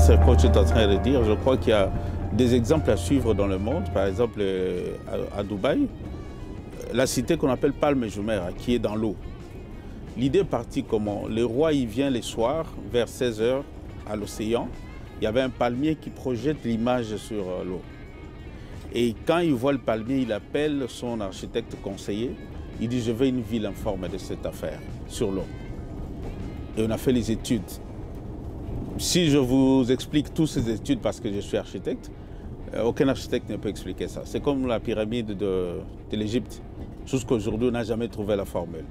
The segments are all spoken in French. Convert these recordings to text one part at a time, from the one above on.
c'est ce que tu es en train de dire. Je crois qu'il y a des exemples à suivre dans le monde. Par exemple, à Dubaï, la cité qu'on appelle Palm Jumeirah, qui est dans l'eau. L'idée est partie comment? Le roi, il vient les soirs, vers 16 h, à l'océan. Il y avait un palmier qui projette l'image sur l'eau. Et quand il voit le palmier, il appelle son architecte conseiller. Il dit, je veux une ville informe de cette affaire, sur l'eau. Et on a fait les études. Si je vous explique toutes ces études parce que je suis architecte, aucun architecte ne peut expliquer ça. C'est comme la pyramide de l'Égypte. Jusqu'aujourd'hui, on n'a jamais trouvé la formule.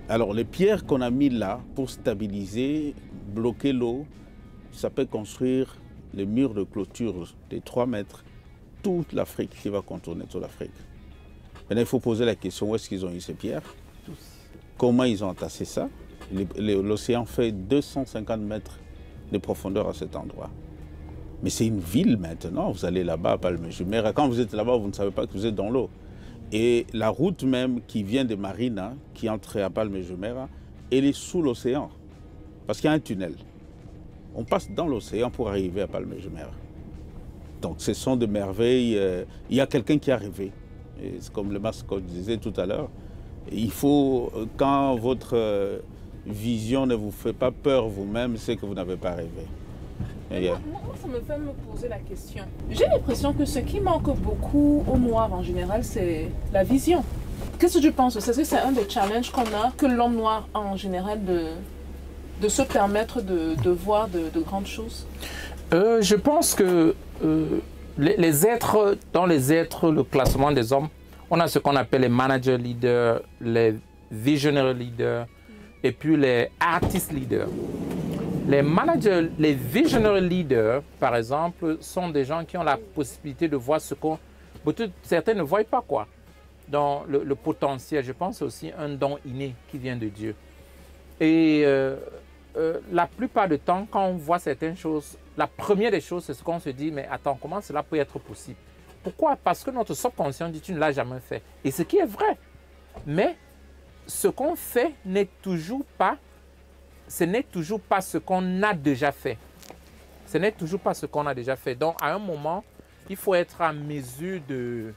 Alors, les pierres qu'on a mises là pour stabiliser, bloquer l'eau, ça peut construire les murs de clôture de 3 mètres, toute l'Afrique qui va contourner toute l'Afrique. Maintenant, il faut poser la question, où est-ce qu'ils ont eu ces pierres? Comment ils ont entassé ça? L'océan fait 250 mètres de profondeur à cet endroit. Mais c'est une ville maintenant, vous allez là-bas à Palm Jumeirah. Quand vous êtes là-bas, vous ne savez pas que vous êtes dans l'eau. Et la route même qui vient de Marina, qui entre à Palm Jumeirah, elle est sous l'océan. Parce qu'il y a un tunnel. On passe dans l'océan pour arriver à Palm Jumeirah. Donc ce sont des merveilles. Il y a quelqu'un qui est arrivé. C'est comme le mascotte disait tout à l'heure. Il faut, quand votre vision ne vous fait pas peur vous-même, c'est que vous n'avez pas rêvé. Moi, ça me fait me poser la question. J'ai l'impression que ce qui manque beaucoup aux Noirs en général, c'est la vision. Qu'est-ce que tu penses? Est-ce que c'est un des challenges qu'on a, que l'homme noir a en général, de se permettre de voir de grandes choses? Je pense que les êtres, dans les êtres, le classement des hommes, on a ce qu'on appelle les managers leaders, les visionnaires leaders et puis les artistes leaders. Les managers, les visionnaires leaders, par exemple, sont des gens qui ont la possibilité de voir ce qu'on... Certains ne voient pas, quoi. Dans le potentiel, je pense aussi un don inné qui vient de Dieu. Et la plupart du temps, quand on voit certaines choses, la première des choses, c'est ce qu'on se dit, mais attends, comment cela peut être possible? Pourquoi? Parce que notre subconscient dit, tu ne l'as jamais fait. Et ce qui est vrai. Mais ce qu'on fait n'est toujours pas... Ce n'est toujours pas ce qu'on a déjà fait. Ce n'est toujours pas ce qu'on a déjà fait. Donc, à un moment, il faut être en mesure de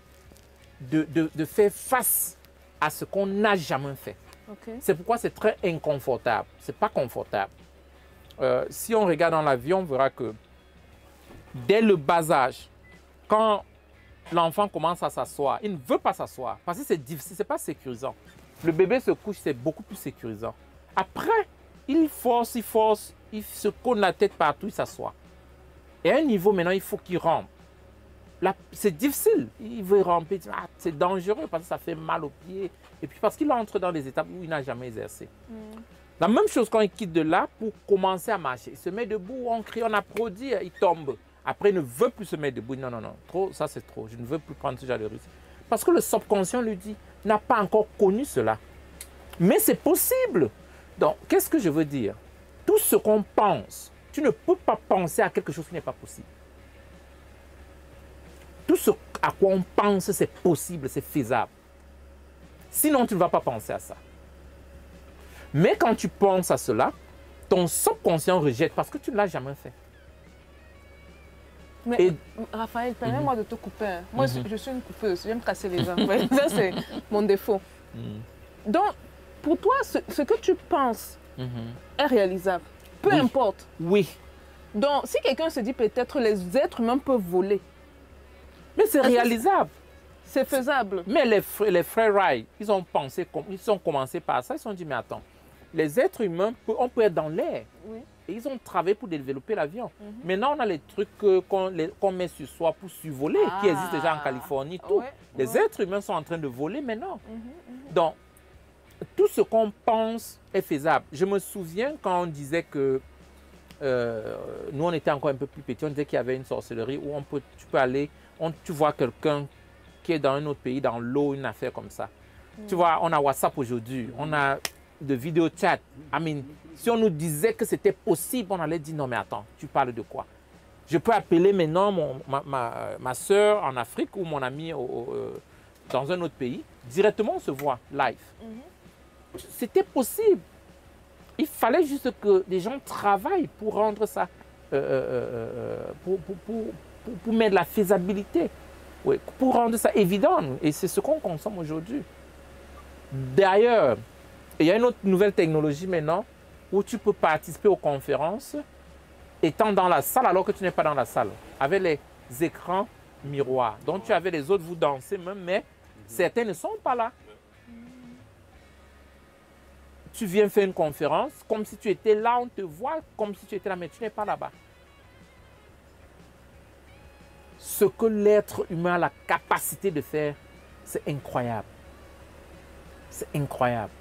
faire face à ce qu'on n'a jamais fait. Okay. C'est pourquoi c'est très inconfortable. Ce n'est pas confortable. Si on regarde dans l'avion, on verra que dès le bas âge, quand l'enfant commence à s'asseoir, il ne veut pas s'asseoir parce que c'est difficile, ce n'est pas sécurisant. Le bébé se couche, c'est beaucoup plus sécurisant. Après, il force, il se cogne la tête partout, il s'assoit. Et à un niveau, maintenant, il faut qu'il rampe. C'est difficile. Il veut ramper, ah, c'est dangereux parce que ça fait mal aux pieds. Et puis parce qu'il entre dans des étapes où il n'a jamais exercé. La même chose quand il quitte de là pour commencer à marcher. Il se met debout, on crie, on applaudit, il tombe. Après, il ne veut plus se mettre debout. Non, non, non, trop, ça c'est trop. Je ne veux plus prendre ce genre de risque. Parce que le subconscient lui dit, n'a pas encore connu cela. Mais c'est possible. Donc, qu'est-ce que je veux dire? Tout ce qu'on pense, tu ne peux pas penser à quelque chose qui n'est pas possible. Tout ce à quoi on pense, c'est possible, c'est faisable. Sinon, tu ne vas pas penser à ça. Mais quand tu penses à cela, ton subconscient rejette parce que tu ne l'as jamais fait. Mais Raphaël, permets-moi de te couper. Moi, je suis une coupeuse, j'aime casser les gens. Ça, c'est mon défaut. Donc, pour toi, ce que tu penses est réalisable. Peu importe. Oui. Donc, si quelqu'un se dit peut-être les êtres humains peuvent voler. Mais c'est réalisable. C'est faisable. Mais les frères Wright, ils ont commencé par ça. Ils se sont dit, mais attends, les êtres humains, on peut être dans l'air. Oui. Et ils ont travaillé pour développer l'avion. Maintenant, on a les trucs qu'on met sur soi pour survoler, qui existent déjà en Californie. Tout. Les êtres humains sont en train de voler maintenant. Donc, tout ce qu'on pense est faisable. Je me souviens quand on disait que, nous on était encore un peu plus petits, on disait qu'il y avait une sorcellerie où tu peux aller, tu vois quelqu'un qui est dans un autre pays, dans l'eau, une affaire comme ça. Tu vois, on a WhatsApp aujourd'hui, on a de vidéo chat. Si on nous disait que c'était possible, on allait dire non mais attends, tu parles de quoi? Je peux appeler maintenant ma soeur en Afrique ou mon ami dans un autre pays, directement on se voit live. C'était possible. Il fallait juste que des gens travaillent pour rendre ça pour mettre la faisabilité, oui, pour rendre ça évident. Et c'est ce qu'on consomme aujourd'hui. D'ailleurs, il y a une autre nouvelle technologie maintenant où tu peux participer aux conférences étant dans la salle alors que tu n'es pas dans la salle, avec les écrans miroirs. Donc tu avais les autres, vous dansez même, mais certains ne sont pas là. Tu viens faire une conférence, comme si tu étais là, on te voit, comme si tu étais là, mais tu n'es pas là-bas. Ce que l'être humain a la capacité de faire, c'est incroyable. C'est incroyable.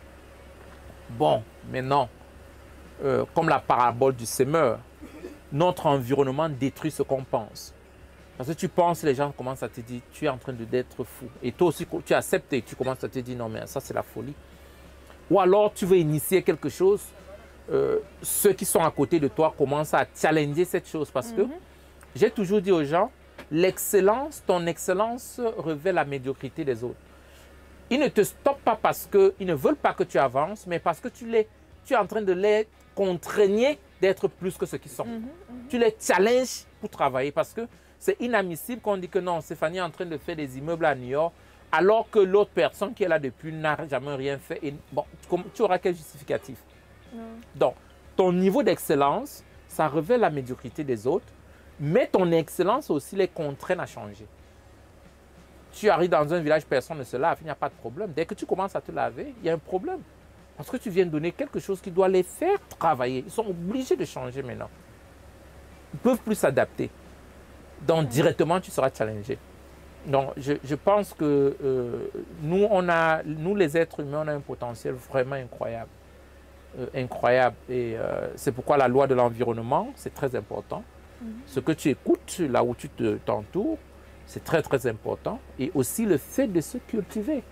Bon, maintenant, comme la parabole du semeur, notre environnement détruit ce qu'on pense. Parce que tu penses, les gens commencent à te dire, tu es en train d'être fou. Et toi aussi, tu acceptes et tu commences à te dire, non, mais ça, c'est la folie. Ou alors, tu veux initier quelque chose, ceux qui sont à côté de toi commencent à challenger cette chose. Parce que j'ai toujours dit aux gens, l'excellence, ton excellence révèle la médiocrité des autres. Ils ne te stoppent pas parce qu'ils ne veulent pas que tu avances, mais parce que tu es en train de les contraigner d'être plus que ce qu'ils sont. Tu les challenges pour travailler parce que c'est inadmissible qu'on dit que non, Stéphanie est en train de faire des immeubles à New York, alors que l'autre personne qui est là depuis n'a jamais rien fait. Et bon, tu auras quel justificatif? Donc, ton niveau d'excellence, ça révèle la médiocrité des autres, mais ton excellence aussi les contraint à changer. Tu arrives dans un village, personne ne se lave, il n'y a pas de problème. Dès que tu commences à te laver, il y a un problème. Parce que tu viens de donner quelque chose qui doit les faire travailler. Ils sont obligés de changer maintenant. Ils ne peuvent plus s'adapter. Donc, directement, tu seras challengé. Donc, je pense que nous, les êtres humains, on a un potentiel vraiment incroyable. Incroyable. Et c'est pourquoi la loi de l'environnement, c'est très important. Ce que tu écoutes, là où tu t'entoures, c'est très, très important. Et aussi le fait de se cultiver.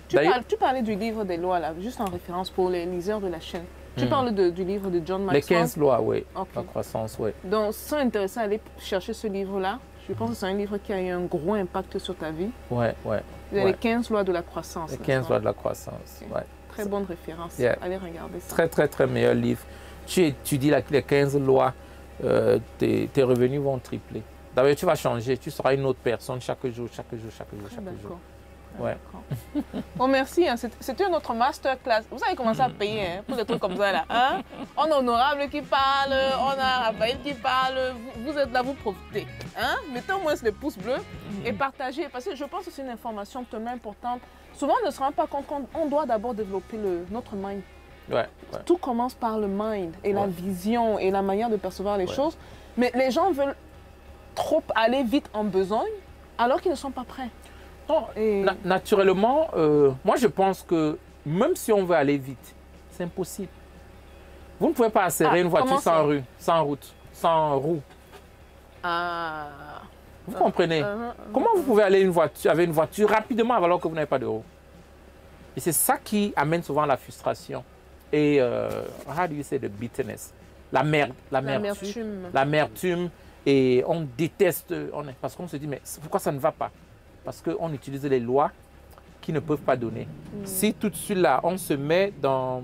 Tu parlais du livre des lois, là, juste en référence pour les liseurs de la chaîne. Tu parles du livre de John Maxwell. Les 15 lois, oui. Okay. La croissance, oui. Donc, c'est intéressant d'aller chercher ce livre-là. Je pense que c'est un livre qui a eu un gros impact sur ta vie. Oui, oui. Les 15 lois de la croissance. Les 15 lois de la croissance, okay. ouais. Très bonne référence. Yeah. Allez regarder ça. Très, très, très meilleur livre. Tu étudies les 15 lois, tes revenus vont tripler. D'ailleurs, tu vas changer, tu seras une autre personne chaque jour, chaque jour, chaque jour, chaque jour. Ouais. Bon, merci. Hein. C'était notre masterclass. Vous avez commencé à payer hein, pour des trucs comme ça. Là, hein? On a Honorable qui parle, on a Raphaël qui parle. Vous êtes là, vous profitez. Hein? Mettez au moins les pouces bleus et partagez. Parce que je pense que c'est une information tellement importante. Souvent, on ne se rend pas compte qu'on doit d'abord développer notre mind. Ouais. Tout commence par le mind et la vision et la manière de percevoir les choses. Mais les gens veulent trop aller vite en besogne alors qu'ils ne sont pas prêts. Non, naturellement, moi je pense que même si on veut aller vite, c'est impossible. Vous ne pouvez pas accélérer une voiture sans roue. Ah. Vous comprenez? Comment vous pouvez aller avec une voiture rapidement alors que vous n'avez pas de roue? Et c'est ça qui amène souvent la frustration. Et, how do you say the bitterness? L'amertume. Et on déteste, parce qu'on se dit, mais pourquoi ça ne va pas? Parce qu'on utilise les lois qui ne peuvent pas donner. Si tout de suite là, on se met dans...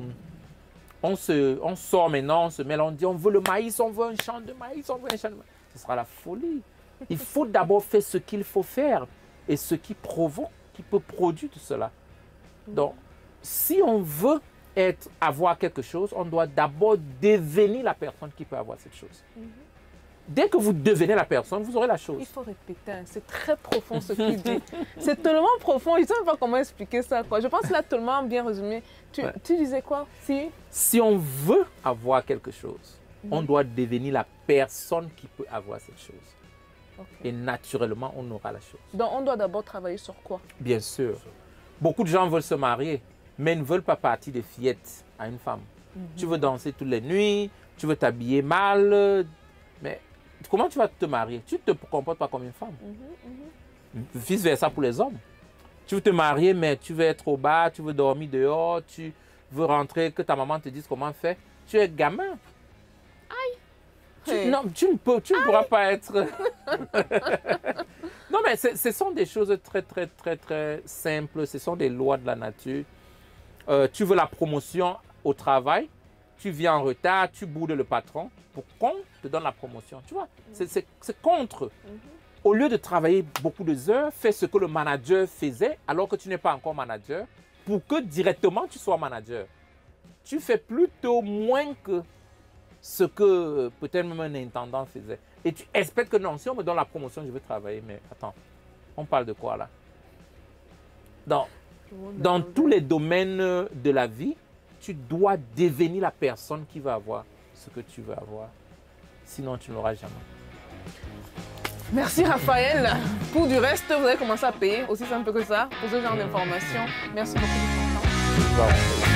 On sort maintenant, on se met là, on dit, on veut le maïs, on veut un champ de maïs, on veut un champ de maïs. Ce sera la folie. Il faut d'abord faire ce qu'il faut faire et ce qui provoque, qui peut produire tout cela. Donc, si on veut avoir quelque chose, on doit d'abord devenir la personne qui peut avoir cette chose. Dès que vous devenez la personne, vous aurez la chose. Il faut répéter, c'est très profond ce qu'il dit. C'est tellement profond, je ne sais même pas comment expliquer ça. Quoi. Je pense qu'il a tellement bien résumé. Tu disais quoi? Si on veut avoir quelque chose, on doit devenir la personne qui peut avoir cette chose. Okay. Et naturellement, on aura la chose. Donc on doit d'abord travailler sur quoi? Bien sûr. Beaucoup de gens veulent se marier, mais ne veulent pas partir de fillettes à une femme. Tu veux danser toutes les nuits, tu veux t'habiller mal, mais... Comment tu vas te marier? Tu ne te comportes pas comme une femme. Vice-versa pour les hommes. Tu veux te marier, mais tu veux être au bar, tu veux dormir dehors, tu veux rentrer, que ta maman te dise comment faire. Tu es gamin. Aïe! Non, tu ne pourras pas être... Non, mais ce sont des choses très, très, très, très simples. Ce sont des lois de la nature. Tu veux la promotion au travail. tu viens en retard, tu boudes le patron pour qu'on te donne la promotion. Tu vois, c'est contre. Au lieu de travailler beaucoup d'heures, fais ce que le manager faisait alors que tu n'es pas encore manager pour que directement tu sois manager. Tu fais plutôt moins que ce que peut-être même un intendant faisait. Et tu espères que non, si on me donne la promotion, je veux travailler. Mais attends, on parle de quoi là? Dans tous les domaines de la vie, tu dois devenir la personne qui va avoir ce que tu veux avoir. Sinon, tu ne l'auras jamais. Merci Raphaël. Pour du reste, vous allez commencer à payer aussi simple que ça pour ce genre d'informations. Merci beaucoup.